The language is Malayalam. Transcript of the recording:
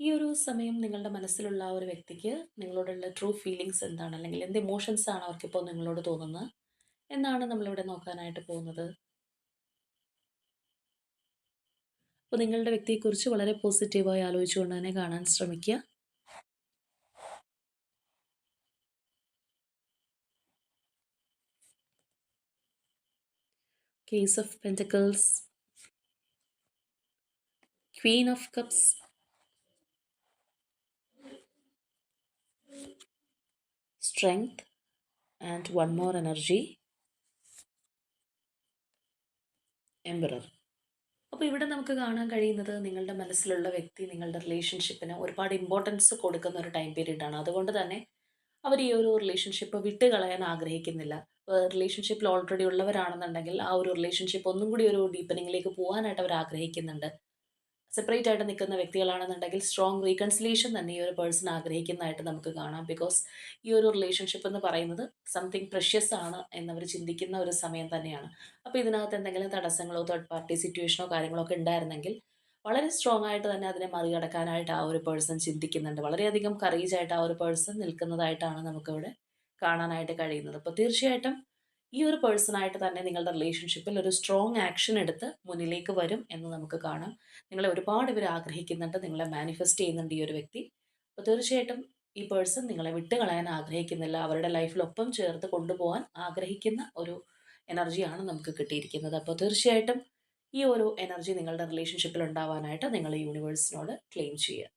ഈ ഒരു സമയം നിങ്ങളുടെ മനസ്സിലുള്ള ആ ഒരു വ്യക്തിക്ക് നിങ്ങളോടുള്ള ട്രൂ ഫീലിങ്സ് എന്താണ്? അല്ലെങ്കിൽ എന്ത് ഇമോഷൻസ് ആണ് അവർക്കിപ്പോൾ നിങ്ങളോട് തോന്നുന്നത് എന്നാണ് നമ്മളിവിടെ നോക്കാനായിട്ട് പോകുന്നത്. അപ്പോൾ നിങ്ങളുടെ വ്യക്തിയെക്കുറിച്ച് വളരെ പോസിറ്റീവായി ആലോചിച്ചുകൊണ്ട് തന്നെ കാണാൻ ശ്രമിക്കുക. Case of pentacles, Queen of cups, strength and one more energy, emperor. അപ്പോൾ ഇവിടെ നമുക്ക് കാണാൻ കഴിയുന്നത് നിങ്ങളുടെ മനസ്സിലുള്ള വ്യക്തി നിങ്ങളുടെ റിലേഷൻഷിപ്പിന് ഒരുപാട് ഇമ്പോർട്ടൻസ് കൊടുക്കുന്ന ഒരു ടൈം പീരീഡാണ്. അതുകൊണ്ട് തന്നെ അവർ ഈ ഒരു റിലേഷൻഷിപ്പ് വിട്ട് കളയാൻ ആഗ്രഹിക്കുന്നില്ല. റിലേഷൻഷിപ്പിൽ ഓൾറെഡി ഉള്ളവരാണെന്നുണ്ടെങ്കിൽ ആ ഒരു റിലേഷൻഷിപ്പ് ഒന്നും കൂടി ഒരു ഡീപ്പനിങ്ങിലേക്ക് പോകാനായിട്ട് അവർ ആഗ്രഹിക്കുന്നുണ്ട്. സെപ്പറേറ്റ് ആയിട്ട് നിൽക്കുന്ന വ്യക്തികളാണെന്നുണ്ടെങ്കിൽ സ്ട്രോങ് റീകൺസിലിയേഷൻ തന്നെ ഈ ഒരു പേഴ്സൺ ആഗ്രഹിക്കുന്നതായിട്ട് നമുക്ക് കാണാം. ബിക്കോസ് ഈ ഒരു റിലേഷൻഷിപ്പ് എന്ന് പറയുന്നത് സംതിങ് പ്രഷ്യസ് ആണ് എന്നവർ ചിന്തിക്കുന്ന ഒരു സമയം തന്നെയാണ്. അപ്പോൾ ഇതിനകത്ത് എന്തെങ്കിലും തടസ്സങ്ങളോ തേർഡ് പാർട്ടി സിറ്റുവേഷനോ കാര്യങ്ങളോ ഒക്കെ ഉണ്ടായിരുന്നെങ്കിൽ വളരെ സ്ട്രോങ് ആയിട്ട് തന്നെ അതിനെ മറികടക്കാനായിട്ട് ആ ഒരു പേഴ്സൺ ചിന്തിക്കുന്നുണ്ട്. വളരെയധികം കറേജായിട്ട് ആ ഒരു പേഴ്സൺ നിൽക്കുന്നതായിട്ടാണ് നമുക്കിവിടെ കാണാനായിട്ട് കഴിയുന്നത്. അപ്പോൾ തീർച്ചയായിട്ടും ഈ ഒരു പേഴ്സണായിട്ട് തന്നെ നിങ്ങളുടെ റിലേഷൻഷിപ്പിൽ ഒരു സ്ട്രോങ് ആക്ഷൻ എടുത്ത് മുന്നിലേക്ക് വരും എന്ന് നമുക്ക് കാണാം. നിങ്ങളെ ഒരുപാട് ഇവർ ആഗ്രഹിക്കുന്നുണ്ട്, നിങ്ങളെ മാനിഫെസ്റ്റ് ചെയ്യുന്നുണ്ട് ഈ ഒരു വ്യക്തി. അപ്പോൾ തീർച്ചയായിട്ടും ഈ പേഴ്സൺ നിങ്ങളെ വിട്ട് കളയാൻ ആഗ്രഹിക്കുന്നില്ല. അവരുടെ ലൈഫിലൊപ്പം ചേർത്ത് കൊണ്ടുപോകാൻ ആഗ്രഹിക്കുന്ന ഒരു എനർജിയാണ് നമുക്ക് കിട്ടിയിരിക്കുന്നത്. അപ്പോൾ തീർച്ചയായിട്ടും ഈ ഒരു എനർജി നിങ്ങളുടെ റിലേഷൻഷിപ്പിൽ ഉണ്ടാവാനായിട്ട് നിങ്ങൾ യൂണിവേഴ്സിനോട് ക്ലെയിം ചെയ്യുക.